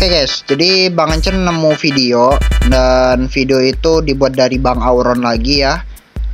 Oke guys, jadi Bang Encen nemu video, dan video itu dibuat dari Bang Auron lagi ya.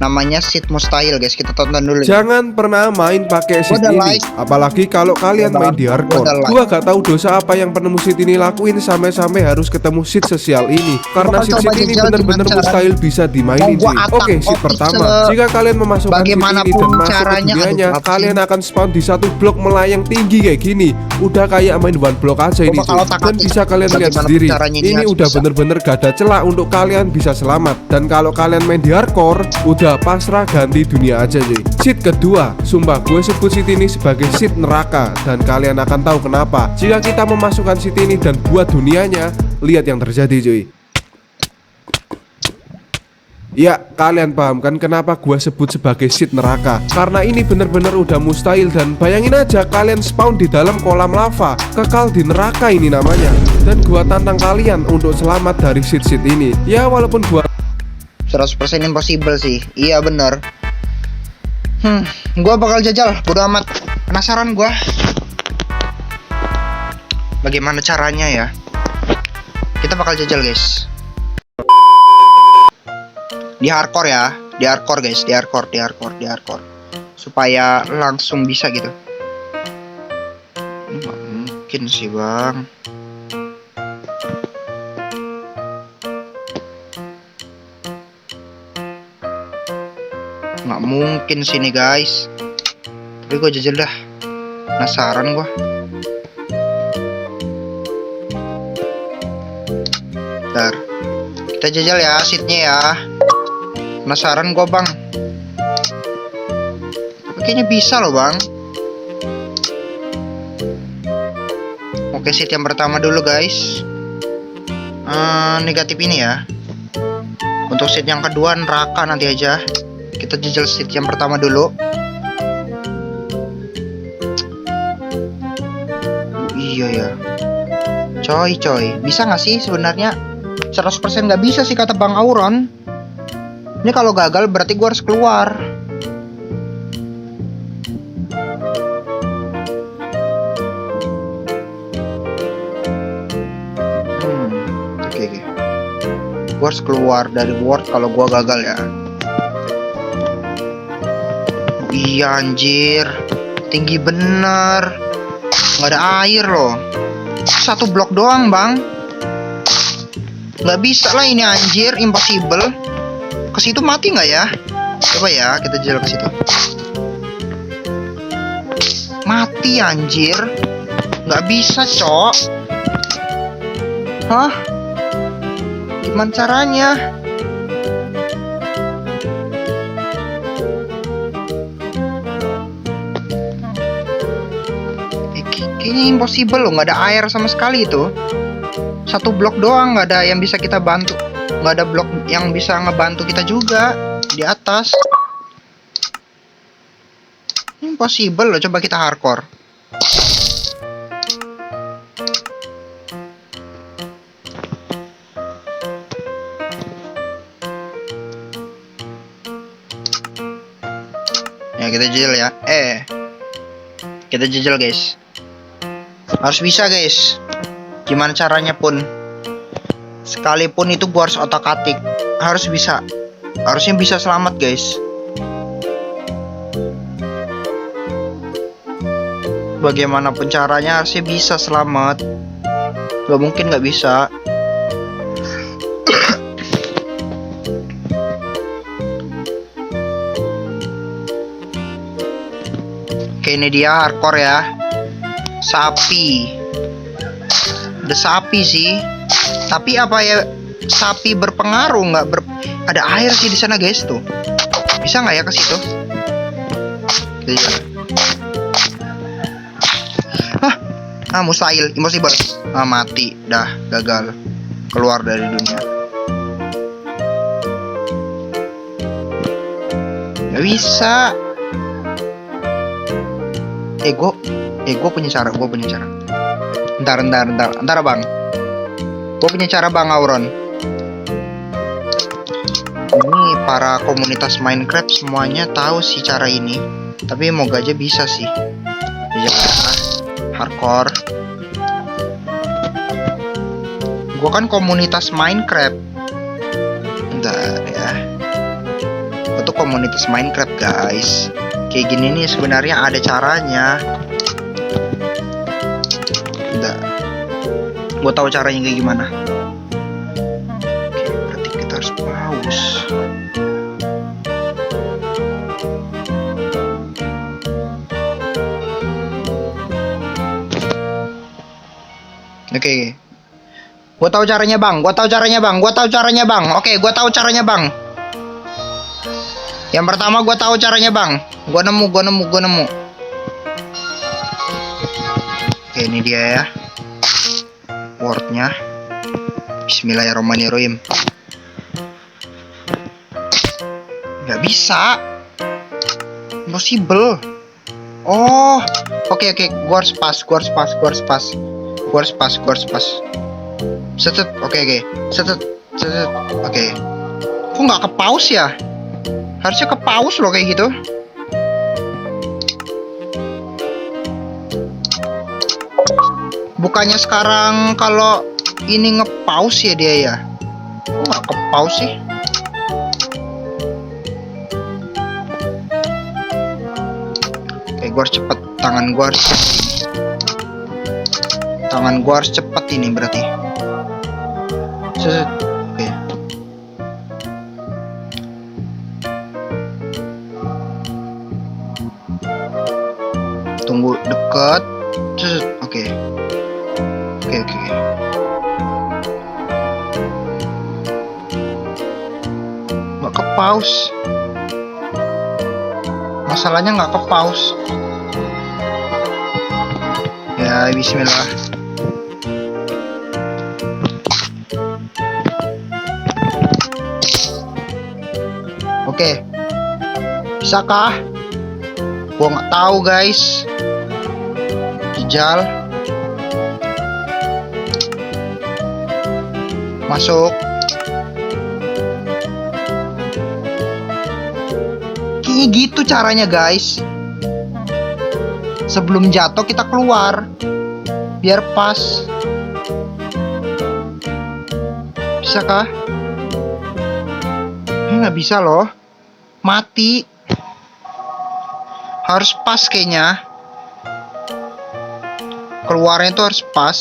Namanya Seed Mustahil guys, kita tonton dulu. Jangan pernah main pakai seed Udah ini, like. apalagi kalau kalian main di hardcore. Udah like. Gua gak tahu dosa apa yang penemu seed ini lakuin sampai-sampai harus ketemu seed sosial ini. Karena Bakal seed coba ini jajal bener-bener gimana mustahil bisa dimainin Mau gua sih. atak Oke, seed office pertama, jika kalian memasukkan seed ini bagaimanapun dan masuk ke caranya, dunianya, aduh, apa kalian sih? akan spawn di satu blok melayang tinggi kayak gini. Udah kayak main one block aja ini Coba kalau cuy. Dan otak-atik, bisa kalian lihat bagaimanapun sendiri, caranya ini ini harus udah bisa. bener-bener gak ada celah untuk kalian bisa selamat. Dan kalau kalian main di hardcore, udah pasrah ganti dunia aja cuy. Seed kedua, sumpah gue sebut seed ini sebagai seed neraka, dan kalian akan tahu kenapa jika kita memasukkan seed ini dan buat dunianya. Lihat yang terjadi cuy. Ya, kalian paham kan kenapa gua sebut sebagai seed neraka? Karena ini bener-bener udah mustahil, dan bayangin aja kalian spawn di dalam kolam lava, kekal di neraka ini namanya. Dan gua tantang kalian untuk selamat dari seed ini. Ya walaupun gua 100% impossible sih. Iya bener. Gua bakal jajal, bodo amat. Penasaran gua. Bagaimana caranya ya? Kita bakal jajal guys. Di hardcore ya, di hardcore guys, di hardcore. Supaya langsung bisa gitu. Nggak mungkin sih bang. Nggak mungkin sini guys. Tapi gue jajal dah. Penasaran gue. Bentar. Kita jajal ya seatnya ya. Penasaran gue bang. Tapi kayaknya bisa loh bang. Oke, seat yang pertama dulu guys. Negatif ini ya. Untuk seat yang kedua neraka nanti aja. Kita jajal seat yang pertama dulu. Iya ya. Coy, bisa nggak sih sebenarnya? 100% nggak bisa sih kata Bang Auron. Ini kalau gagal berarti gue harus keluar. Oke. Gue harus keluar dari world kalau gue gagal ya. Iya anjir, tinggi bener. Nggak ada air loh. Satu blok doang bang. Nggak bisa lah ini anjir, impossible. Ke situ mati nggak ya? Coba ya, kita jalan ke situ. Mati anjir. Nggak bisa cok. Hah? Gimana caranya? Kayaknya impossible loh, nggak ada air sama sekali itu. Satu blok doang, nggak ada yang bisa kita bantu. Nggak ada blok yang bisa ngebantu kita juga di atas. Impossible loh, coba kita hardcore. Ya kita jajal ya. Kita jajal guys. Harus bisa guys. Gimana caranya pun. Sekalipun itu gua harus otak-atik. Harus bisa. Harusnya bisa selamat guys. Bagaimanapun caranya harusnya bisa selamat. Gak mungkin gak bisa. Oke, ini dia hardcore ya. Sapi. Ada sapi sih. Tapi apa ya, sapi berpengaruh nggak ada air sih di sana guys tuh. Bisa nggak ya ke situ? Mustahil, impossible. Mati, dah gagal. Keluar dari dunia. Nggak bisa. Gue punya cara, Ntar bang. Gue punya cara bang Auron. Ini para komunitas Minecraft semuanya tahu sih cara ini. Tapi moga aja bisa sih. Hardcore. Gua kan komunitas Minecraft. Bentar ya. Gua tuh komunitas Minecraft, guys. Kayak gini nih sebenarnya ada caranya. Bentar. Gua tahu caranya kayak gimana. Oke, berarti kita harus pause. Oke. Gua tahu caranya, Bang. Oke, gua tahu caranya, Bang. Yang pertama gua tahu caranya, Bang. Gua nemu. Oke, ini dia ya. Wordnya. Bismillahirrahmanirrahim. Gak bisa. Impossible. Oh, oke. Gua harus pas. Setet, oke. Setet, oke. Kok nggak ke pause ya? Harusnya ke pause loh kayak gitu. Bukannya sekarang kalau ini nge-pause ya dia ya? Kok nggak ke pause sih? Oke, gua harus cepet. Tangan gua harus cepet ini berarti. Oke. Tunggu deket. Oke. Nggak ke pause. Masalahnya nggak ke pause. Ya, bismillah. Oke. Bisakah? Gua nggak tahu, guys. Jejal. Masuk. Kayaknya gitu caranya, guys. Sebelum jatuh kita keluar. Biar pas. Bisakah? Nggak bisa loh. Mati. Harus pas kayaknya. Keluarnya tuh harus pas.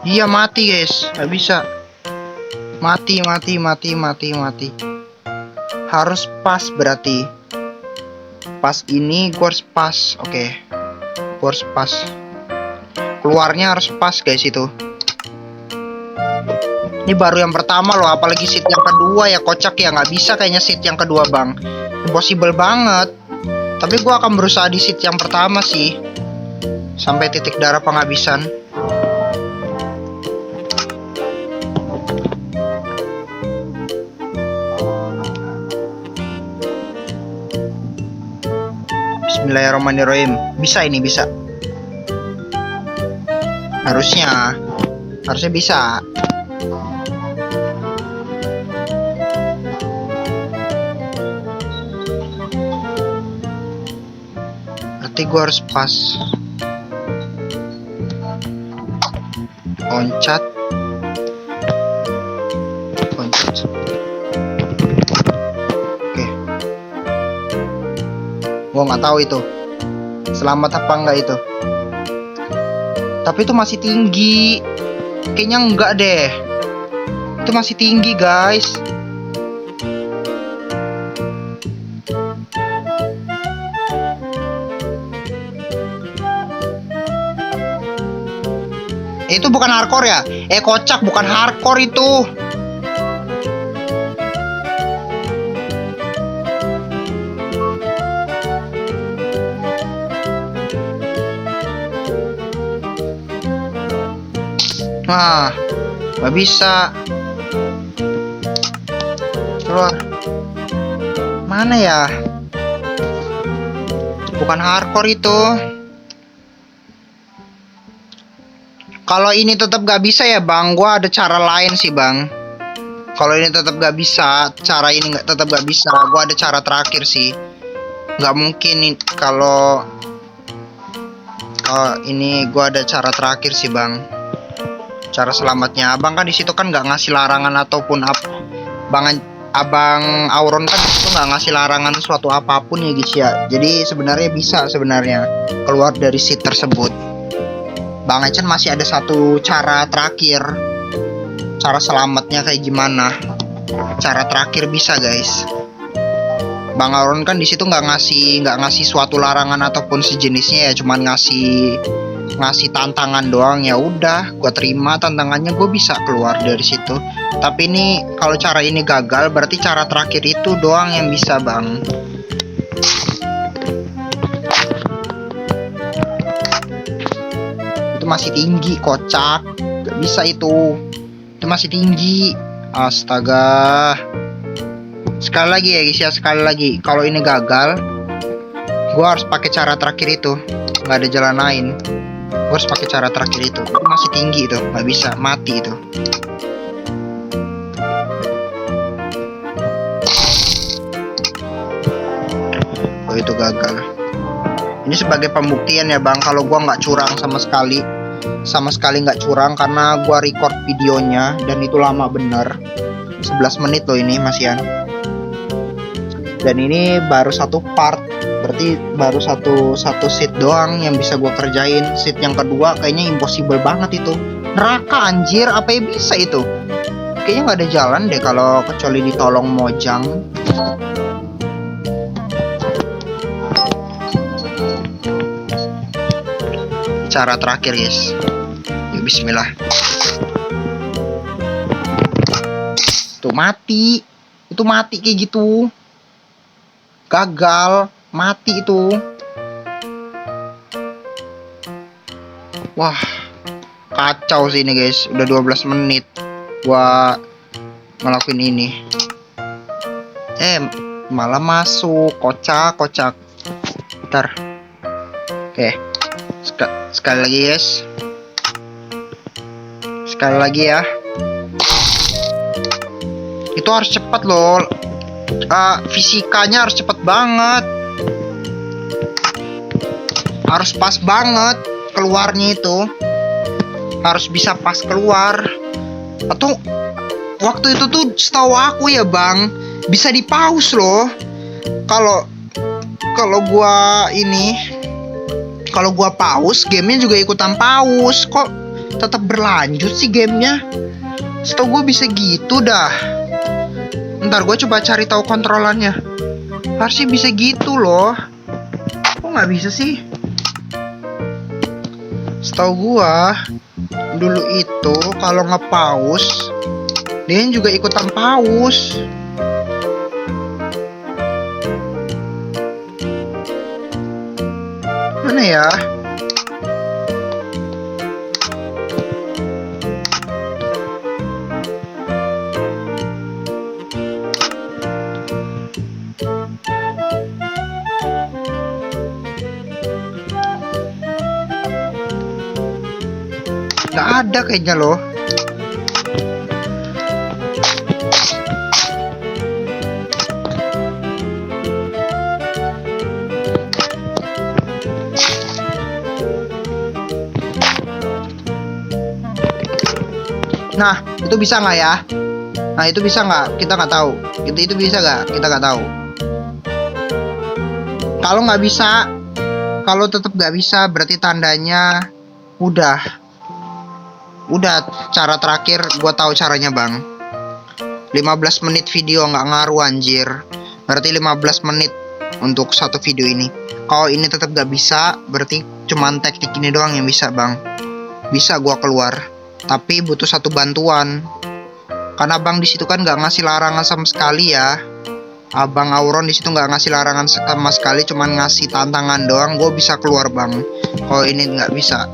Iya, mati guys. Nggak bisa. Mati. Harus pas berarti. Pas ini gua harus pas. Oke. Gua harus pas. Keluarnya harus pas guys itu. Ini baru yang pertama loh, apalagi seat yang kedua ya, kocak ya, nggak bisa kayaknya seat yang kedua, Bang. Impossible banget. Tapi gua akan berusaha di seat yang pertama sih. Sampai titik darah penghabisan. Bismillahirrahmanirrahim. Bisa ini, bisa. Harusnya bisa. Berarti gue harus pas. Loncat. Oke. Gue nggak tahu itu selamat apa enggak itu. Tapi itu masih tinggi. Kayaknya enggak deh. Itu masih tinggi, guys. Itu bukan hardcore ya? Kocak, bukan hardcore itu. Nah, nggak bisa. Keluar. Mana ya? Bukan hardcore itu. Kalau ini tetap gak bisa ya, Bang, gua ada cara lain sih, Bang. Kalau ini tetap gak bisa, cara ini tetap gak bisa, gua ada cara terakhir sih. Gak mungkin kalau ini gua ada cara terakhir sih, Bang. cara selamatnya. Abang kan di situ kan nggak ngasih larangan ataupun Abang Auron kan di situ nggak ngasih larangan suatu apapun ya guys ya. Jadi sebenarnya bisa keluar dari seat tersebut. Bang Echan masih ada satu cara terakhir. Cara selamatnya kayak gimana? Cara terakhir bisa guys. Bang Auron kan di situ nggak ngasih suatu larangan ataupun sejenisnya ya, cuman ngasih tantangan doang. Ya udah, gue terima tantangannya, gue bisa keluar dari situ. Tapi ini kalau cara ini gagal, berarti cara terakhir itu doang yang bisa bang. Itu masih tinggi, kocak, gak bisa itu masih tinggi. Astaga. Sekali lagi ya guys ya, sekali lagi. Kalau ini gagal, gue harus pakai cara terakhir itu. Nggak ada jalan lain. Gue harus pakai cara terakhir itu. Itu masih tinggi itu, nggak bisa, mati itu. Oh itu gagal. Ini sebagai pembuktian ya bang, kalau gue nggak curang sama sekali nggak curang, karena gue record videonya dan itu lama bener. 11 menit loh ini masihan. Dan ini baru satu part, berarti baru satu seat doang yang bisa gue kerjain. Seat yang kedua kayaknya impossible banget itu. Neraka anjir, apa yang bisa itu? Kayaknya nggak ada jalan deh kalau kecuali ditolong Mojang. Cara terakhir guys. Yuk bismillah. Tuh mati. Itu mati kayak gitu. Gagal, mati itu. Wah, kacau sih ini guys. Udah 12 menit gua ngelakuin ini. Malah masuk. Kocak. Bentar. Oke. Sekali lagi guys. Sekali lagi ya. Itu harus cepat loh. Fisikanya harus cepet banget, harus pas banget keluarnya itu, harus bisa pas keluar. Atau waktu itu tuh setahu aku ya bang, bisa di pause loh. Kalau gua pause, gamenya juga ikutan pause. Kok tetap berlanjut sih gamenya? Setahu gua bisa gitu dah. Ntar gue coba cari tahu kontrolannya. Harusnya bisa gitu loh. Kok nggak bisa sih? Setahu gue dulu itu kalau nge-pause, dia juga ikutan pause. Mana ya? Nggak ada kayaknya loh. Nah, itu bisa nggak ya? Nah, itu bisa nggak? Kita nggak tahu. Itu bisa nggak? Kita nggak tahu. Kalau nggak bisa, kalau tetap nggak bisa, berarti tandanya udah cara terakhir. Gue tahu caranya bang. 15 menit video nggak ngaruh anjir. Berarti 15 menit untuk satu video ini. Kalau ini tetap nggak bisa, berarti cuman teknik ini doang yang bisa bang. Bisa gue keluar, tapi butuh satu bantuan. Karena bang di situ kan nggak ngasih larangan sama sekali ya. Abang Auron di situ nggak ngasih larangan sama sekali, cuman ngasih tantangan doang. Gue bisa keluar bang. Kalau ini nggak bisa.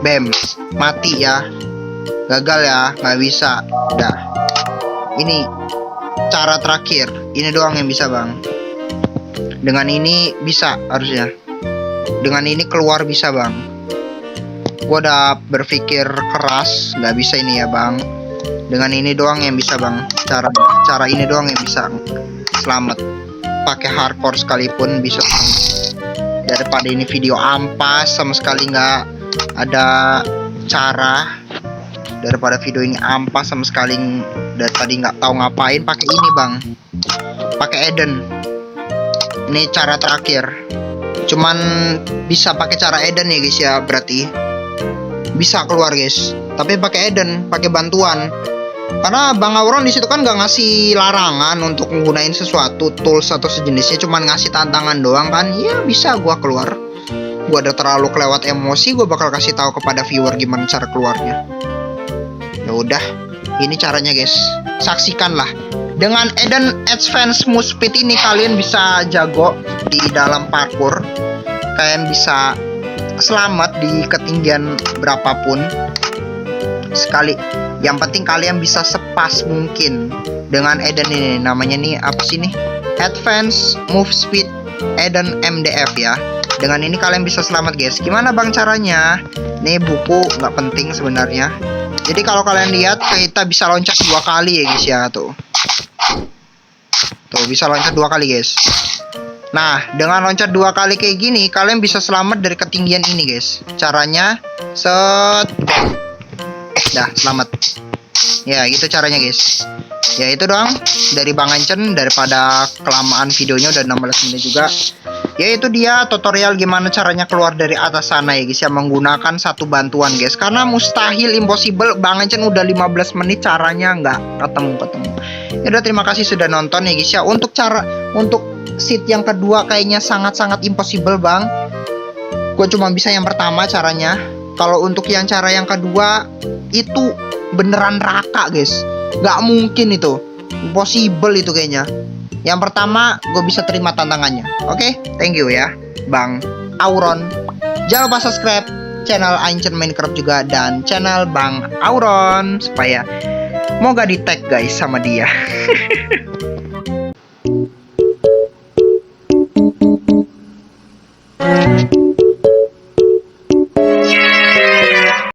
Bam, mati ya. Gagal ya, nggak bisa. Udah. Ini cara terakhir. Ini doang yang bisa bang. Dengan ini bisa harusnya. Dengan ini keluar bisa bang. Gue udah berpikir keras, nggak bisa ini ya bang. Dengan ini doang yang bisa bang. Cara ini doang yang bisa selamat. Pakai hardcore sekalipun bisa. Daripada ini video ampas sama sekali nggak ada cara daripada video ini ampas sama sekali dari tadi nggak tahu ngapain. Pakai ini bang, pakai Eden. Ini cara terakhir. Cuman bisa pakai cara Eden ya guys ya, berarti bisa keluar guys. Tapi pakai Eden, pakai bantuan. Karena Bang Auron di situ kan nggak ngasih larangan untuk menggunain sesuatu tools atau sejenisnya, cuman ngasih tantangan doang kan. Ya bisa gua keluar. Gua udah terlalu kelewat emosi, gua bakal kasih tahu kepada viewer gimana cara keluarnya. Ya udah, ini caranya guys. Saksikanlah. Dengan Eden Advance Smooth Speed ini kalian bisa jago di dalam parkour. Kalian bisa selamat di ketinggian berapapun sekali. Yang penting kalian bisa sepas mungkin dengan Eden ini. Namanya nih apa sih nih? Advance Move Speed Eden MDF ya. Dengan ini kalian bisa selamat guys. Gimana bang caranya? Nih buku nggak penting sebenarnya. Jadi kalau kalian lihat kita bisa loncat 2 kali ya guys ya tuh. Tuh bisa loncat 2 kali guys. Nah dengan loncat 2 kali kayak gini kalian bisa selamat dari ketinggian ini guys. Caranya set. Dah selamat. Ya gitu caranya guys. Ya itu doang dari Bang Ancen. Daripada kelamaan videonya udah 16 menit juga. Ya itu dia tutorial gimana caranya keluar dari atas sana ya guys ya, menggunakan satu bantuan guys. Karena mustahil, impossible, Bang Ancen udah 15 menit caranya nggak ketemu. Ya udah, terima kasih sudah nonton ya guys ya. Untuk seat yang kedua kayaknya sangat-sangat impossible bang. Gue cuma bisa yang pertama caranya. Kalau untuk yang cara yang kedua itu beneran raka guys, nggak mungkin itu, impossible itu kayaknya. Yang pertama gue bisa terima tantangannya. Oke, thank you ya Bang Auron. Jangan lupa subscribe channel Ancen Minecraft juga dan channel Bang Auron supaya mau gak di tag guys sama dia.